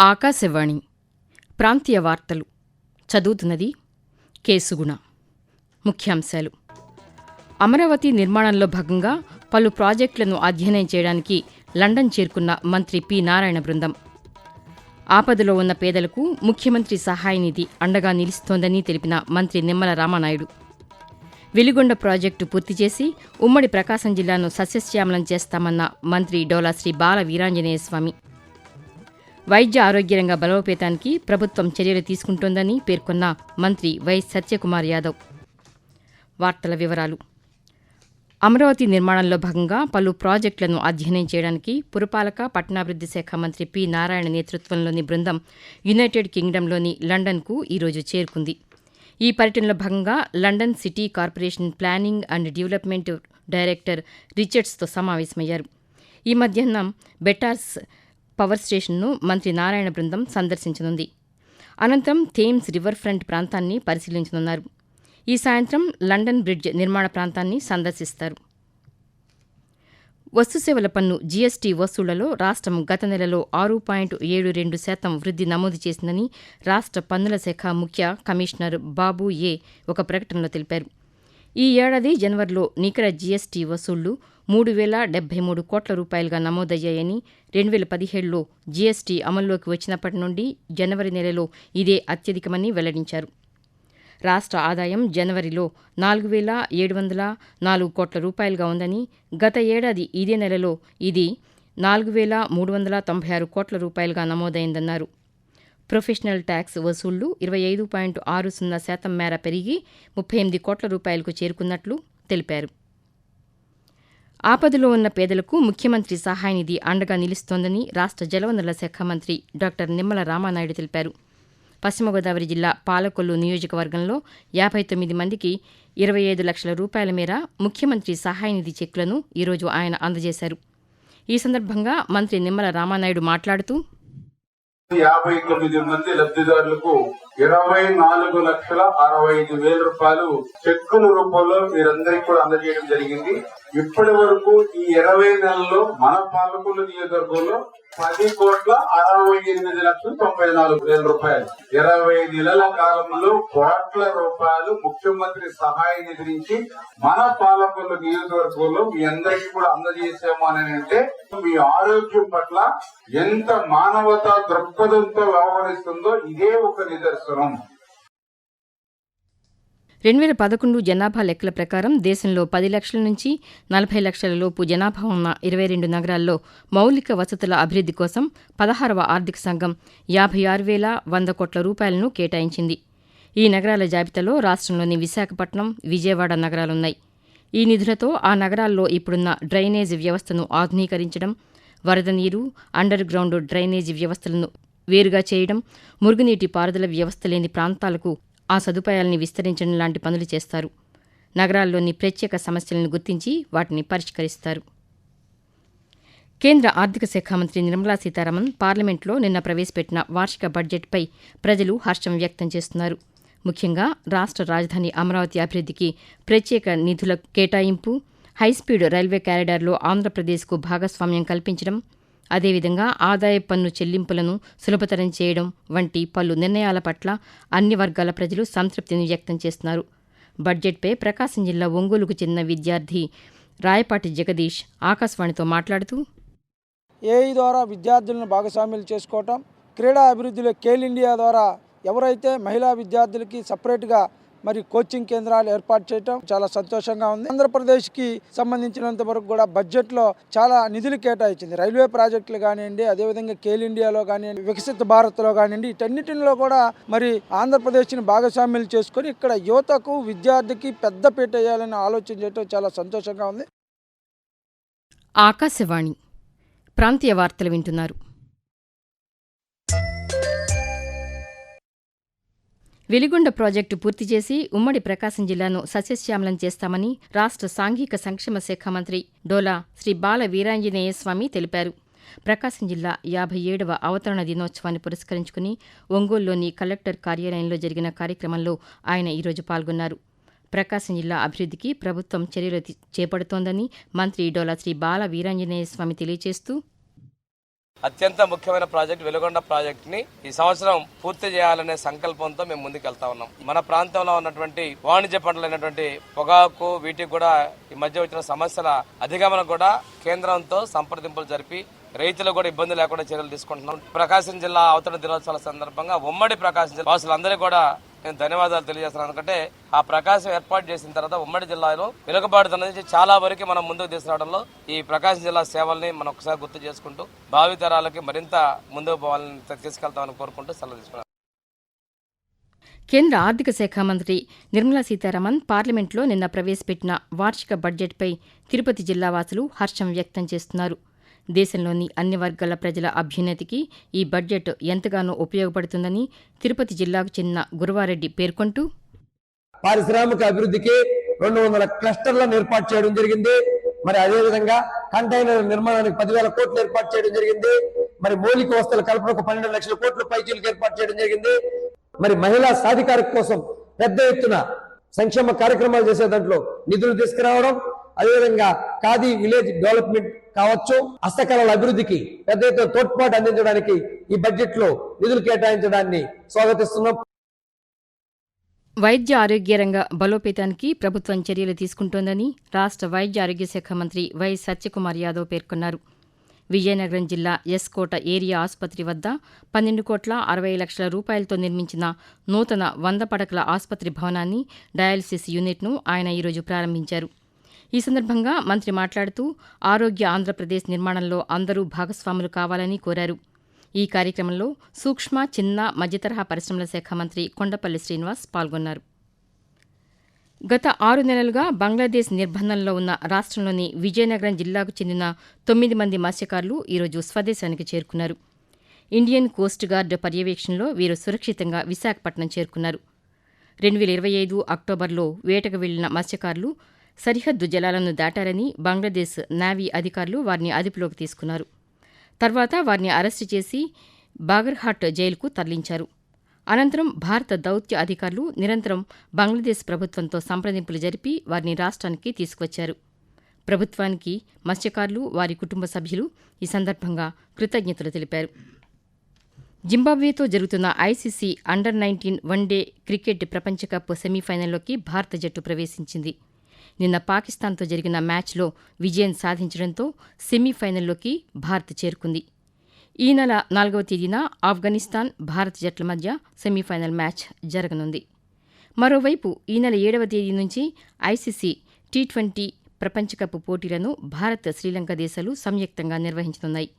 ఆకాశవాణి ప్రాంతీయ వార్తలు చదువుతున్నది కేసుగుణ. ముఖ్యాంశాలు: అమరావతి నిర్మాణంలో భాగంగా పలు ప్రాజెక్టులను అధ్యయనం చేయడానికి లండన్ చేరుకున్న మంత్రి పి. నారాయణ బృందం. ఆపదలో ఉన్న పేదలకు ముఖ్యమంత్రి సహాయ నిధి అండగా నిలుస్తోందని తెలిపిన మంత్రి నిమ్మల రామానాయుడు. వెలిగొండ ప్రాజెక్టు పూర్తి చేసి ఉమ్మడి ప్రకాశం జిల్లాను సస్యశ్యామలం చేస్తామన్న మంత్రి డోలా శ్రీ బాల వీరాంజనేయ స్వామి. వైద్య ఆరోగ్య రంగ బలోపేతానికి ప్రభుత్వం చర్యలు తీసుకుంటోందని పేర్కొన్న మంత్రి వై. సత్యకుమార్ యాదవ్. వార్తల వివరాలు: అమరావతి నిర్మాణంలో భాగంగా పలు ప్రాజెక్టులను అధ్యయనం చేయడానికి పురపాలక, పట్టణాభివృద్ది శాఖ మంత్రి పి. నారాయణ నేతృత్వంలోని బృందం యునైటెడ్ కింగ్డమ్లోని లండన్కు ఈరోజు చేరుకుంది. ఈ పర్యటనలో భాగంగా London city corporation planning and development director రిచర్డ్స్తో సమావేశమయ్యారు. ఈ మధ్యాహ్నం బెటార్స్ పవర్ స్టేషన్ను మంత్రి నారాయణ బృందం సందర్శించనుంది. అనంతరం థేమ్స్ రివర్ ఫ్రంట్ ప్రాంతాన్ని పరిశీలించనున్నారు. ఈ సాయంత్రం లండన్ బ్రిడ్జ్ నిర్మాణ ప్రాంతాన్ని సందర్శిస్తారు. వస్తుసేవల పన్ను జీఎస్టీ వసూళ్లలో రాష్ట్రం గత నెలలో 6.72% వృద్ధి నమోదు చేసిందని రాష్ట్ర పన్నుల శాఖ ముఖ్య కమిషనర్ బాబు ఏ. ఒక ప్రకటనలో తెలిపారు. ఈ ఏడాది జనవరిలో నికర జీఎస్టీ వసూళ్లు 3,073 కోట్ల రూపాయలుగా నమోదయ్యాయని, 2017లో జీఎస్టీ అమల్లోకి వచ్చినప్పటి నుండి జనవరి నెలలో ఇదే అత్యధికమని వెల్లడించారు. రాష్ట్ర ఆదాయం జనవరిలో 4,704 కోట్ల రూపాయలుగా ఉందని, గత ఏడాది ఇదే నెలలో ఇది 4,396 కోట్ల రూపాయలుగా నమోదైందన్నారు. ప్రొఫెషనల్ ట్యాక్స్ వసూళ్లు 25.60% మేర పెరిగి 38 కోట్ల రూపాయలకు చేరుకున్నట్లు తెలిపారు. ఆపదలో ఉన్న పేదలకు ముఖ్యమంత్రి సహాయ నిధి అండగా నిలుస్తోందని రాష్ట్ర జలవనరుల శాఖ మంత్రి డాక్టర్ నిమ్మల రామానాయుడు తెలిపారు. పశ్చిమ గోదావరి జిల్లా పాలకొల్లు నియోజకవర్గంలో 59 మందికి 25 లక్షల రూపాయల మేర ముఖ్యమంత్రి సహాయ నిధి చెక్కులను ఈరోజు ఆయన అందజేశారు. ఈ సందర్భంగా మంత్రి నిమ్మల రామానాయుడు మాట్లాడుతూ 59 మంది లబ్ధిదారులకు 24,65,000 రూపాయలు చెక్కుల రూపంలో మీరందరికీ కూడా అందజేయడం జరిగింది. ఇప్పటి వరకు ఈ 20 నెలల్లో మన పాలకొల్లు నియోజకవర్గంలో 10,68,94,000 రూపాయలు 20 నెలల కాలంలో కోట్ల రూపాయలు ముఖ్యమంత్రి సహాయ నిధి నుంచి మన పాలకొల్లు నియోజకవర్గంలో మీ అందరికీ కూడా అందజేసాము అని అంటే మీ ఆరోగ్యం పట్ల ఎంత మానవతా దృక్పథంతో వ్యవహరిస్తుందో ఇదే ఒక నిదర్శనం. 2011 జనాభా లెక్కల ప్రకారం దేశంలో 10 లక్షల నుంచి 40 లక్షల లోపు జనాభా ఉన్న 22 నగరాల్లో మౌలిక వసతుల అభివృద్ది కోసం 16వ ఆర్థిక సంఘం 56,100 కోట్ల రూపాయలను కేటాయించింది. ఈ నగరాల జాబితాలో రాష్ట్రంలోని విశాఖపట్నం, విజయవాడ నగరాలున్నాయి. ఈ నిధులతో ఆ నగరాల్లో ఇప్పుడున్న డ్రైనేజీ వ్యవస్థను ఆధునీకరించడం, వరద నీరు, అండర్ గ్రౌండ్ డ్రైనేజీ వ్యవస్థలను వేరుగా చేయడం, మురుగునీటి పారుదల వ్యవస్థ లేని ప్రాంతాలకు ఆ సదుపాయాల్ని విస్తరించడం లాంటి పనులు చేస్తారు. నగరాల్లోని ప్రత్యేక సమస్యలను గుర్తించి వాటిని పరిష్కరిస్తారు. కేంద్ర ఆర్థిక శాఖ మంత్రి నిర్మలా సీతారామన్ పార్లమెంట్లో నిన్న ప్రవేశపెట్టిన వార్షిక బడ్జెట్పై ప్రజలు హర్షం వ్యక్తం చేస్తున్నారు. ముఖ్యంగా రాష్ట్ర రాజధాని అమరావతి అభివృద్దికి ప్రత్యేక నిధుల కేటాయింపు, హైస్పీడ్ రైల్వే కారిడార్లో ఆంధ్రప్రదేశ్కు భాగస్వామ్యం కల్పించడం, అదేవిధంగా ఆదాయ పన్ను చెల్లింపులను సులభతరం చేయడం వంటి పలు నిర్ణయాల పట్ల అన్ని వర్గాల ప్రజలు సంతృప్తిని వ్యక్తం చేస్తున్నారు. బడ్జెట్పై ప్రకాశం జిల్లా ఒంగోలుకు చెందిన విద్యార్థి రాయపాటి జగదీష్ ఆకాశవాణితో మాట్లాడుతూ ఏఐ ద్వారా విద్యార్థులను భాగస్వామ్యాలు చేసుకోవటం, క్రీడా అభివృద్ధిలో ఖేల్ ఇండియా ద్వారా ఎవరైతే మహిళా విద్యార్థులకి సపరేట్గా మరి కోచింగ్ కేంద్రాలు ఏర్పాటు చేయటం చాలా సంతోషంగా ఉంది. ఆంధ్రప్రదేశ్కి సంబంధించినంత వరకు కూడా బడ్జెట్లో చాలా నిధులు కేటాయించింది. రైల్వే ప్రాజెక్టులు కానివ్వండి, అదేవిధంగా ఖేల్ ఇండియాలో కానివ్వండి, వికసిత భారత్లో కానివ్వండి, వీటన్నిటిలో కూడా మరి ఆంధ్రప్రదేశ్ని భాగస్వామ్యాలు చేసుకొని ఇక్కడ యువతకు, విద్యార్థికి పెద్ద పీట వేయాలని ఆలోచన చేయటం చాలా సంతోషంగా ఉంది. ఆకాశవాణి ప్రాంతీయ వార్తలు వింటున్నారు. వెలిగొండ ప్రాజెక్టు పూర్తి చేసి ఉమ్మడి ప్రకాశం జిల్లాను సస్యశ్యామలం చేస్తామని రాష్ట్ర సాంఘిక సంక్షేమ శాఖ మంత్రి డోలా శ్రీ బాల వీరాంజనేయ స్వామి తెలిపారు. ప్రకాశం జిల్లా 57వ అవతరణ దినోత్సవాన్ని పురస్కరించుకుని ఒంగోలులోని కలెక్టర్ కార్యాలయంలో జరిగిన కార్యక్రమంలో ఆయన ఈరోజు పాల్గొన్నారు. ప్రకాశం జిల్లా అభివృద్దికి ప్రభుత్వం చర్యలు చేపడుతోందని మంత్రి డోలా శ్రీ బాల వీరాంజనేయ స్వామి తెలియజేస్తూ అత్యంత ముఖ్యమైన ప్రాజెక్ట్ వెలుగొండ ప్రాజెక్ట్ ని ఈ సంవత్సరం పూర్తి చేయాలనే సంకల్పంతో మేము ముందుకు వెళ్తా ఉన్నాం. మన ప్రాంతంలో ఉన్నటువంటి వాణిజ్య పంటలైనటువంటి పొగాకు వీటికి కూడా ఈ మధ్య వచ్చిన సమస్యల అధిగమనం కూడా కేంద్రంతో సంప్రదింపులు జరిపి రైతులకు కూడా ఇబ్బంది లేకుండా చర్యలు తీసుకుంటున్నాం. ప్రకాశం జిల్లా అవతరణ దినోత్సవాల సందర్భంగా ఉమ్మడి ప్రకాశం జిల్లా వాసులందరికీ కూడా నేను ధన్యవాదాలు తెలియజేస్తున్నాను. ఎందుకంటే ఆ ప్రకాశం ఏర్పాటు చేసిన తర్వాత ఉమ్మడి జిల్లాలో వెనుకబాటుతనం నుంచి చాలా వరకు మనం ముందుకు తీసుకురావడంలో ఈ ప్రకాశం జిల్లా సేవల్ని మనం ఒకసారి గుర్తు చేసుకుంటూ భావితరాలకి మరింత ముందుకు పోవాలని తీసుకెళ్తామని కోరుకుంటూ సెలవు తీసుకున్నాను. కేంద్ర ఆర్థిక శాఖ మంత్రి నిర్మలా సీతారామన్ పార్లమెంట్లో నిన్న ప్రవేశపెట్టిన వార్షిక బడ్జెట్పై తిరుపతి జిల్లా వాసులు హర్షం వ్యక్తం చేస్తున్నారు. దేశంలోని అన్ని వర్గాల ప్రజల అభ్యున్నతికి ఈ బడ్జెట్ ఎంతగానో ఉపయోగపడుతుందని తిరుపతి జిల్లాకు చెందిన గురవారెడ్డి పేర్కొంటూ, పారిశ్రామిక అభివృద్ధికి 200 క్లస్టర్లను ఏర్పాటు చేయడం జరిగింది. మరి అదేవిధంగా కంటైనర్ నిర్మాణానికి 10,000 కోట్లు ఏర్పాటు చేయడం జరిగింది. మరి మౌలిక వస్తువుల కల్పనకు 12 లక్షల కోట్ల పైచీలకు ఏర్పాటు చేయడం జరిగింది. మరి మహిళా సాధికారత కోసం పెద్ద ఎత్తున సంక్షేమ కార్యక్రమాలు చేసే దాంట్లో నిధులు తీసుకురావడం, అదేవిధంగా ఖాదీ విలేజ్ డెవలప్మెంట్ కావచ్చు, హస్తకళల అభివృద్ధికి పెద్ద ఎత్తున తోడ్పాటు అందించడానికి ఈ బడ్జెట్ లో నిధులు కేటాయించడాన్ని స్వాగతిస్తున్నాం. వైద్య ఆరోగ్య రంగ బలోపేతానికి ప్రభుత్వం చర్యలు తీసుకుంటోందని రాష్ట్ర వైద్య ఆరోగ్య శాఖ మంత్రి వై సత్యకుమార్ యాదవ్ పేర్కొన్నారు. విజయనగరం జిల్లా ఎస్కోట ఏరియా ఆసుపత్రి వద్ద 12,60,00,000 రూపాయలతో నిర్మించిన నూతన 100 పడకల ఆసుపత్రి భవనాన్ని, డయాలసిస్ యూనిట్ను ఆయన ఈరోజు ప్రారంభించారు. ఈ సందర్భంగా మంత్రి మాట్లాడుతూ ఆరోగ్య ఆంధ్రప్రదేశ్ నిర్మాణంలో అందరూ భాగస్వాములు కావాలని కోరారు. ఈ కార్యక్రమంలో సూక్ష్మ, చిన్న, మధ్యతరహా పరిశ్రమల శాఖ మంత్రి కొండపల్లి శ్రీనివాస్ పాల్గొన్నారు. గత 6 నెలలుగా బంగ్లాదేశ్ నిర్బంధంలో ఉన్న రాష్ట్రంలోని విజయనగరం జిల్లాకు చెందిన 9 మంది మత్స్యకారులు ఈరోజు స్వదేశానికి చేరుకున్నారు. ఇండియన్ కోస్ట్ గార్డ్ పర్యవేక్షణలో వీరు సురక్షితంగా విశాఖపట్నం చేరుకున్నారు. 2025 అక్టోబర్లో వేటకు వెళ్లిన మత్స్యకారులు సరిహద్దు జలాలను దాటారని బంగ్లాదేశ్ నేవీ అధికారులు వారిని అదుపులోకి తీసుకున్నారు. తర్వాత వారిని అరెస్టు చేసి బాగర్హాట్ జైలుకు తరలించారు. అనంతరం భారత దౌత్య అధికారులు నిరంతరం బంగ్లాదేశ్ ప్రభుత్వంతో సంప్రదింపులు జరిపి వారిని రాష్ట్రానికి తీసుకువచ్చారు. ప్రభుత్వానికి మత్స్యకారులు, వారి కుటుంబ సభ్యులు ఈ సందర్భంగా కృతజ్ఞతలు తెలిపారు. జింబాబ్వేతో జరుగుతున్న ఐసీసీ అండర్-19 వన్డే క్రికెట్ ప్రపంచ కప్ సెమీఫైనల్లోకి భారత జట్టు ప్రవేశించింది. నిన్న పాకిస్తాన్తో జరిగిన మ్యాచ్లో విజయం సాధించడంతో సెమీఫైనల్లోకి భారత్ చేరుకుంది. ఈ నెల 4వ తేదీన ఆఫ్ఘనిస్తాన్, భారత్ జట్ల మధ్య సెమీఫైనల్ మ్యాచ్ జరగనుంది. మరోవైపు ఈ నెల 7వ తేదీ నుంచి ఐసీసీ T20 ప్రపంచ కప్ పోటీలను భారత్, శ్రీలంక దేశాలు సంయుక్తంగా నిర్వహించనున్నాయి.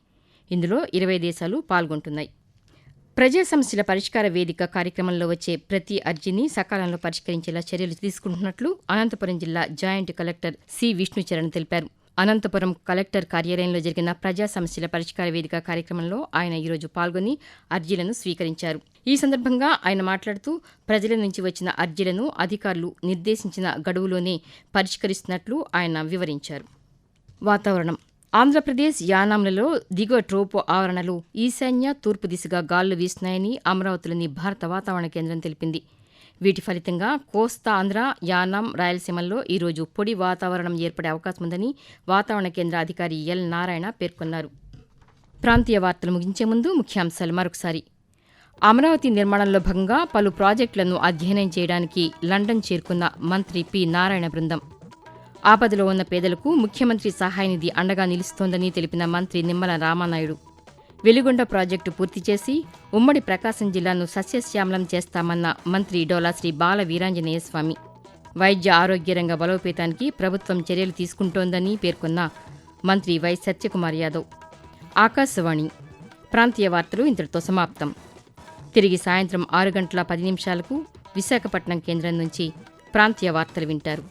ఇందులో 20 దేశాలు పాల్గొంటున్నాయి. ప్రజా సమస్యల పరిష్కార వేదిక కార్యక్రమంలో వచ్చే ప్రతి అర్జీని సకాలంలో పరిష్కరించేలా చర్యలు తీసుకుంటున్నట్లు అనంతపురం జిల్లా జాయింట్ కలెక్టర్ సి విష్ణుచరణ్ తెలిపారు. అనంతపురం కలెక్టర్ కార్యాలయంలో జరిగిన ప్రజా సమస్యల పరిష్కార వేదిక కార్యక్రమంలో ఆయన ఈరోజు పాల్గొని అర్జీలను స్వీకరించారు. ఈ సందర్భంగా ఆయన మాట్లాడుతూ ప్రజల నుంచి వచ్చిన అర్జీలను అధికారులు నిర్దేశించిన గడువులోనే పరిష్కరిస్తున్నట్లు ఆయన వివరించారు. వాతావరణం. ఆంధ్రప్రదేశ్, యానాంలలో దిగువ ట్రోపో ఆవరణలు ఈశాన్య, తూర్పు దిశగా గాలులు వీస్తున్నాయని అమరావతిలోని భారత వాతావరణ కేంద్రం తెలిపింది. వీటి ఫలితంగా కోస్తా ఆంధ్ర, యానాం, రాయలసీమల్లో ఈరోజు పొడి వాతావరణం ఏర్పడే అవకాశం ఉందని వాతావరణ కేంద్ర అధికారి ఎల్ నారాయణ పేర్కొన్నారు. ప్రాంతీయ వార్తలు ముగించే ముందు ముఖ్యాంశాలు మరొకసారి. అమరావతి నిర్మాణంలో భాగంగా పలు ప్రాజెక్టులను అధ్యయనం చేయడానికి లండన్ చేరుకున్న మంత్రి పి నారాయణ బృందం. ఆపదలో ఉన్న పేదలకు ముఖ్యమంత్రి సహాయ నిధి అండగా నిలుస్తోందని తెలిపిన మంత్రి నిమ్మల రామానాయుడు. వెలిగొండ ప్రాజెక్టు పూర్తి చేసి ఉమ్మడి ప్రకాశం జిల్లాను సస్యశ్యామలం చేస్తామన్న మంత్రి డోలా శ్రీ బాల వీరాంజనేయ స్వామి. వైద్య ఆరోగ్య రంగ బలోపేతానికి ప్రభుత్వం చర్యలు తీసుకుంటోందని పేర్కొన్న మంత్రి వై సత్యకుమార్ యాదవ్. ఆకాశవాణి ప్రాంతీయ వార్తలు ఇంతటితో సమాప్తం. తిరిగి సాయంత్రం 6 గంటల 10 నిమిషాలకు విశాఖపట్నం కేంద్రం నుంచి ప్రాంతీయ వార్తలు వింటారు.